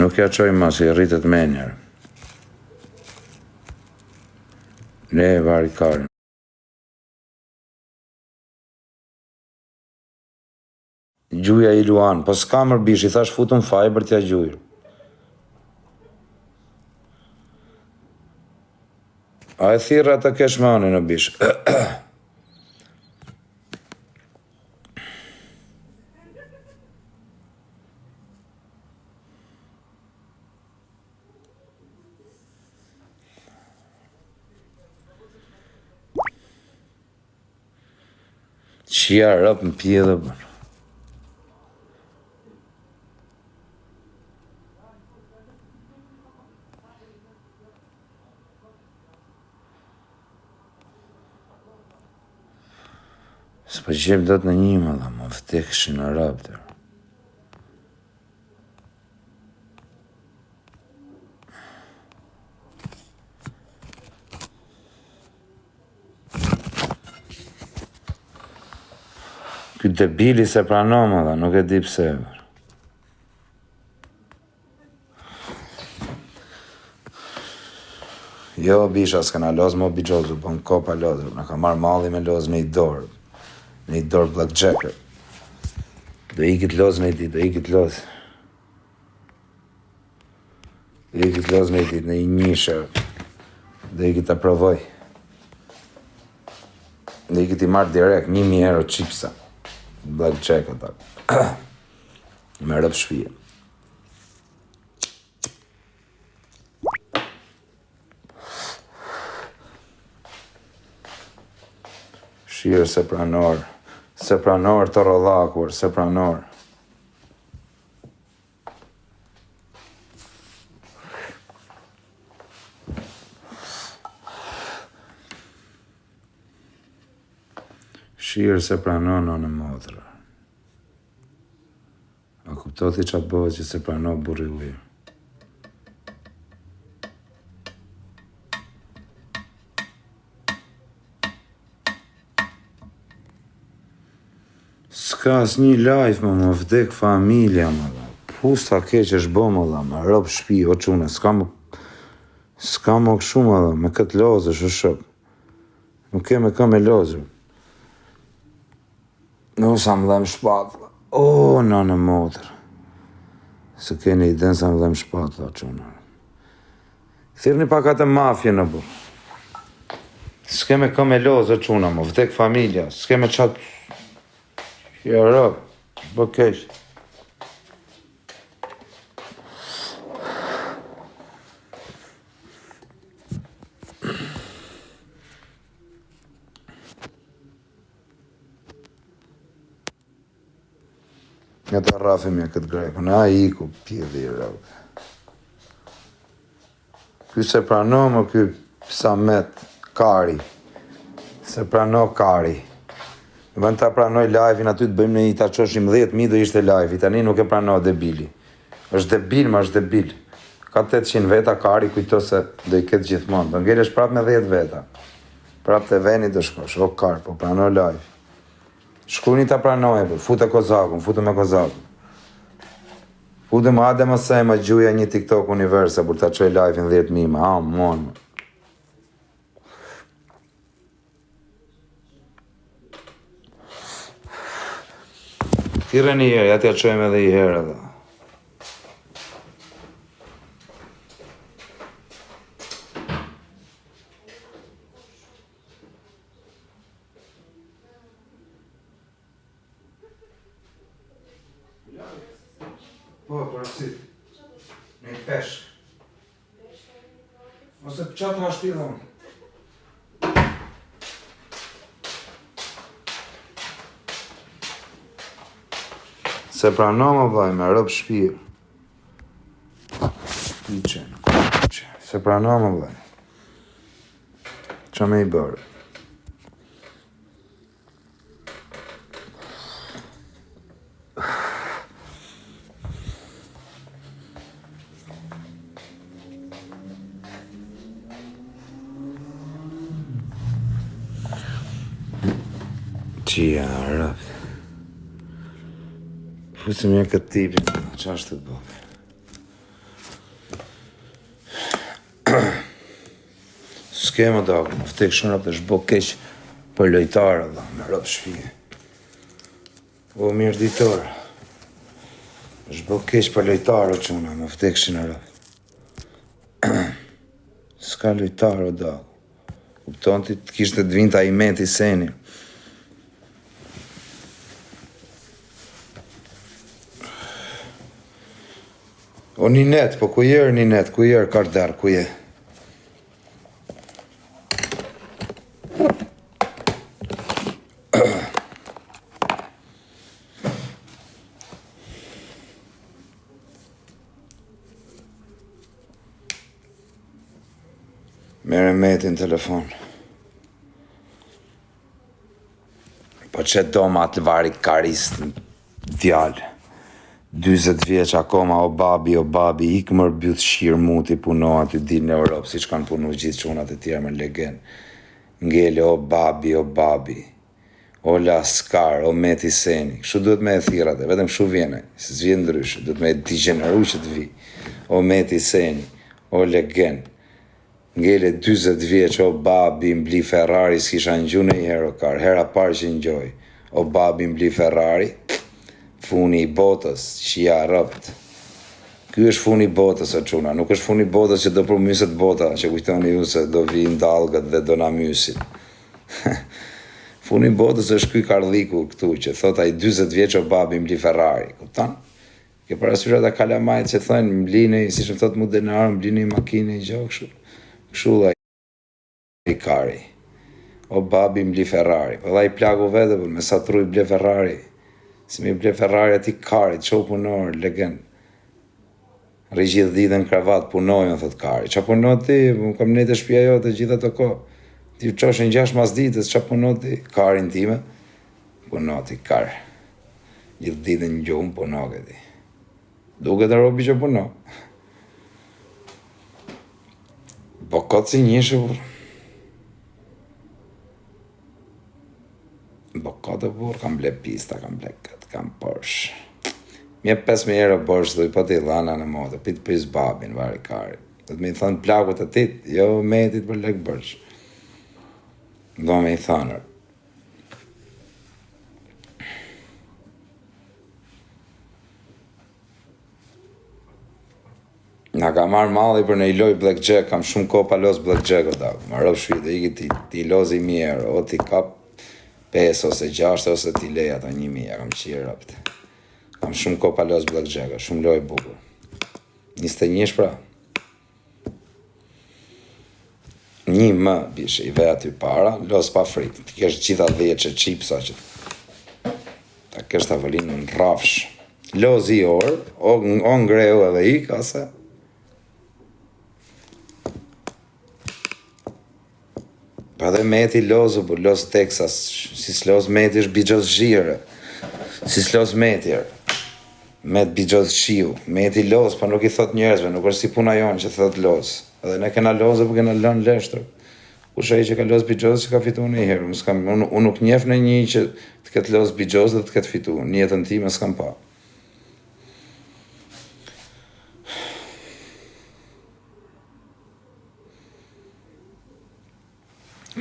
Nuk ja qoj ma si rritet menjer. Ne e vari karin. Gjuja i luan, po s'ka mër bish, i thash futën fiber t'ja gjujrë. A e thirra të kesh mani në bish. Qia rëp në pje dhe bërë. S'po gjep do të në një më dhe, më vdekshin në rëptër. Ky debili se prano më dhe, nuk e di pse. Jo, bisha, s'kena loz më bigjozu, po në kopa lozër, në ka marrë malli me loz në i dorë. Në i dorë blackjacker. Do ikit loz në i dit, do ikit loz. Do ikit loz në i dit, në i njëshë. Do ikit të provoj. Do ikit i marrë direkt, 1.000 euro qipsa. Blackjack ata. Me rëp shpije. Shirë se pranor. Se pranor të rollakur, se pranor. Shirë se pranor në motrë. A kuptoti që bëhet që se pranor burri ujë. S'ka as një life më vdek familja më dhe. Pusta keq është bo më dhe, më rëp shpi, o qune, s'ka më këshu më dhe, me këtë lozë është shëp. Nuk ke me ka me lozë. Nuk sa më dhem shpatë, o, në motër. Se keni i den sa më dhem shpatë, o qune. Thirë një pak atë mafje në bu. S'ke me ka me lozë, o qune, më vdek familja, s'ke me qatë. Ja, rëp, bë kesh. Nga të rrafim e këtë greku, në a iku pjedhi rëp. Ky se prano më ky Samet Kari. Se prano Kari. Vënd ta pranoj live-in aty të bëjmë në i ta qoshim 10.000 do ishte live-i, tani nuk e prano debili. Është debil, ma është debil. Ka 800 veta, Kari kujto se do i ketë gjithmonë. Do ngelesh prap me 10 veta. Prap të veni do shkosh, o Kar, po prano live. Shkuni ta pranoj, fute kozakun, fute me kozakun. Fute më ade më se më gjuja një TikTok universe, për ta qoj live-in 10.000, ma monë. Thire një herë, ja t'ja qojmë edhe i herë edhe. Po, përësit. Një peshk. Ose qatë hashtilë unë. Se prano më vaj, me rëp shpirë. Se prano më vaj. Qa me i bërë? Qia, rëp. Fusim një këtë tipin, qa është të bëve? s'ke më da, më vtek shumë të shbo keq për lojtarë, dhe, me rëpë shpije. O, mirë ditorë. Shbo keq për lojtarë, quna, më vtek shumë rëpë. S'ka lojtarë, da. Kupton ti të kishtë të dvinta i meti seni. O, një net, po ku jerë një net, ku jerë Kardar, ku je? Mere metin telefon. Po që do ma të vari karist djallë. 20 vjeç akoma o babi, ik mërë bytë shirë muti punoha të di në Europë, si që kanë punu gjithë qunat e tjerë me legend. Ngele o babi, o laskar, o meti seni. Kështu duhet me e thirate, vetëm kështu vjene, se zvjen ndryshë, duhet me e digeneru që të vi. O meti seni, o legend. Ngele 20 vjeç, o babi, mbli Ferrari, s'kisha në gjune i herokar, hera parë që njoj. O babi, mbli Ferrari, funi i botës, që ja rëpt. Ky është funi i botës, o quna, nuk është funi i botës që do përmyset bota, që kujtoni ju se do vinë dalgët dhe do na mysin. Funi i botës është ky Karliku këtu, që thot ai 20 vjeç o babi mbli Ferrari, kupton? Ke parasysh ata kalamajt që thonë mblini, siç më thot mu denar, mblini makinë i gjokshu. Kështu ai kari. O babi mbli Ferrari, po dha i plagu vetë, me sa truj ble Ferrari. Si mi ble Ferrari ati karit, qo punor, legend. Rigjith ditën kravat, punojnë, thot kari. Qa punot ti, më kam nejtë shpia jo të gjitha të ko. Ti qoshin 6 mas ditës, qa punot ti? Karin time, punot ti, kar. Gjithë ditën në gjumë, punot këti. Duke të robi që punot. Po kotë si njëshë, po kote burë, kam ble pista, kam ble këtë, kam Porsche. Mje 5.000 euro Porsche, dhe i po t'i dhana në modë, pitë pys babin, vari kari. Dhe me i thonë plakut të tit, jo metit për lek Porsche. Do me i thonër. Na ka marrë malli për në i loj blackjack, kam shumë ko pa los blackjack o da. Ma rëpë shvitë, iki ti lozi 1.000 euro, o ti kap 5 ose 6 ose ti lej ato 1.000, kam qirë rëpët. Kam shumë ko pa los blackjack, shumë loj bukur. 21 pra. 1 më bishe, i ve aty para, los pa fritë. Ti kesh gjitha 10 që qipsa që ta kesh të avëlinë në rafsh. Los i orë, o ngreu edhe i kase. Pa dhe meti lozu, për los Texas, si s'los meti është bijos zhire, si s'los meti er, met bijos shiu, meti los, pa nuk i thot njerëzve, nuk është si puna jonë që thot los, edhe ne kena lozë, për kena lënë leshtër, kusha i që ka los bijos që ka fitu në i herë, unë nuk njef në një që të ketë los bijos dhe të ketë fitu, një jetën ti me s'kam pa.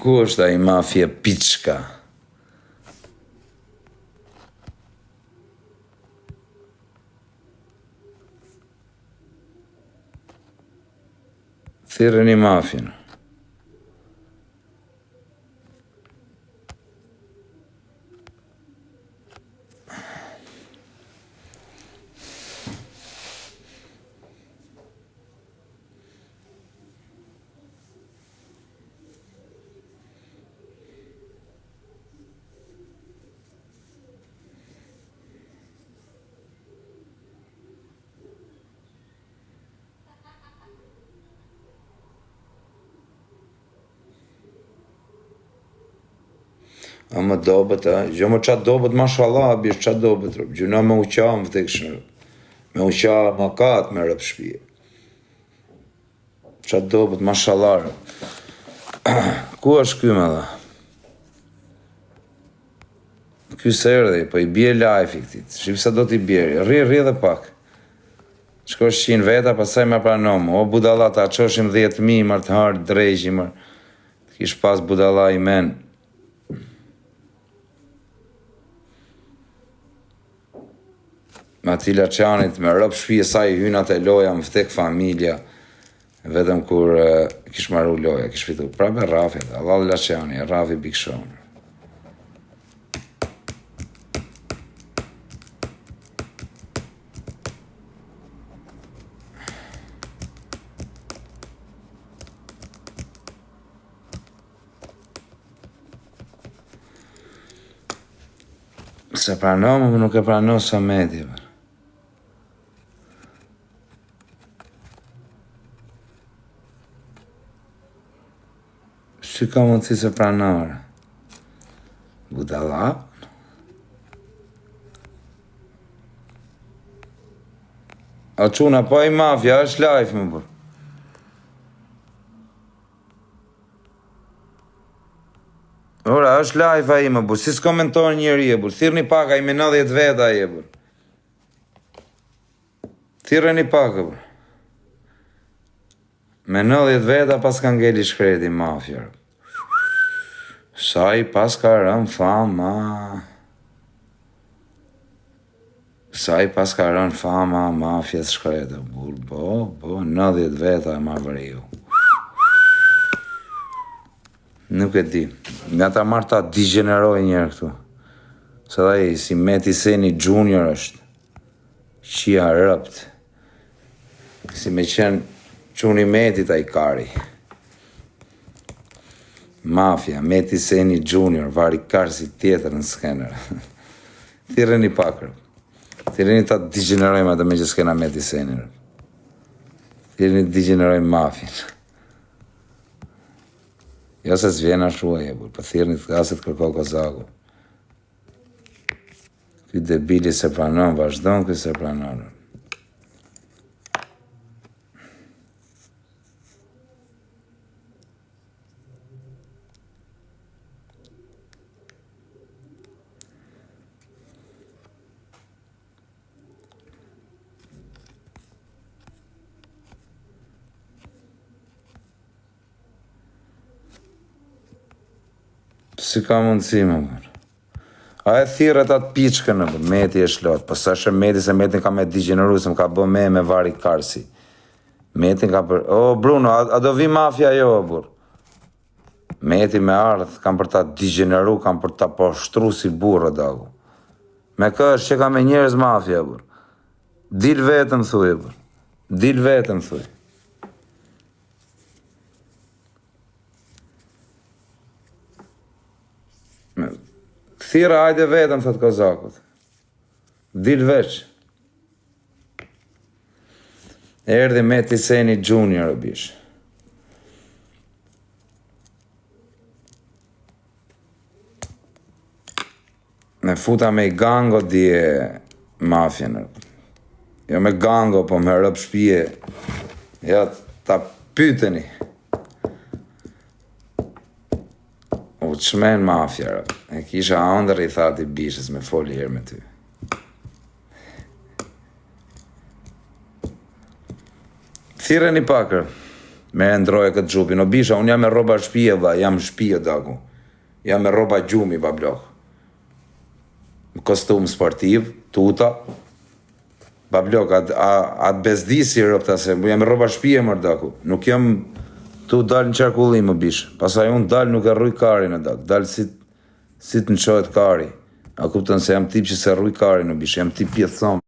Ku është ai mafia piçka? Thirrni mafin. A më dobet, a? Gjo më qatë dobet, mashallah, bish qatë dobet, rëp. Gjuna me uqa më vëtek shnë. Me uqa më katë me rëp shpije. Qatë dobet, mashallah, rëp. Ku është ky me dhe? Ky se erdhe, po i bje life i këtit. Shqip sa do t'i bjeri. Rri dhe pak. Shko shqin veta, pasaj me pranom. O budalla ta qoshim 10.000, mërë të harë, drejgjim, mërë. Kish pas budalla i men. Matila Qanit me rëp shpije sa i hynat e loja më vtek familja. Vetëm kur kish marru loja, kish fitu. Prape Rafi, Allah Laçani, Rafi Big Show. Se prano, më nuk e prano Sameti. Si ka mundësi se pranore? Budalla? A quna, po i mafja, është live më bërë. Ora, është live a i më bërë, si s'komentor njëri e bërë, thirë një paka i me 90 veta i e bërë. Thirë një paka bërë. Me 90 veta pas ka ngelli shkreti mafja. Sa i pas ka rënë fama. Sa i pas ka rënë fama mafjes shkreti. Bo, 90 veta e ma vëriu. Nuk e di. Nga ta marrë ta digeneroj njërë këtu. Se da i si Meti Seni Junior është. Qia rëpt. Si me qenë quni Metit a i kari. Mafia, Meti Seni Junior, vari karë si tjetër në skener. Thireni pakër. Thireni ta digenerojmë atë me që skena Meti Seni. Thireni digenerojmë mafin. Jo se s'vjena shuaj e bur, për thirni të gasit kërko Kozaku. Ky debili se pranon, vazhdon ky se pranon. Si ka mundësi më bërë. A e thirët atë pichkën në bërë, Meti e shlot, po sa shë Meti se Metin ka me digeneru, se më ka bë me vari karsi. Metin ka për... O, Bruno, a do vi mafja jo, bërë. Meti me ardhë, kam për ta digeneru, kam për ta poshtru si burë, dagu. Me kësh që ka me njerëz mafja, bërë. Dil vetëm, thuj, bërë. Dil vetëm, thuj. Thira hajde vetëm, thot Kozakut. Dil veç. Erdi Meti Seni Junior o bish. Me futa me i gango dje mafjen. Jo me gango, po me rëp shpije. Ja, ta pyteni. U të shmen mafja, e kisha andër i thati bishës me foli herë me ty. Thire një pakër, me ndroje këtë gjupi. No bisha, unë jam me roba shpije, vla, jam shpije, daku. Jam me roba gjumi, bablok. Kostum sportiv, tuta. Bablok, atë bezdisi rëpta se, jam me roba shpije, mërë, daku. Nuk jam... Tu dalë në qarkullim më bishë, pasaj unë dalë nuk e rruj kari në dakë, dalë si të në qojët kari. A kuptën se jam tip që se rruj kari në bishë, jam tip pjetëthom.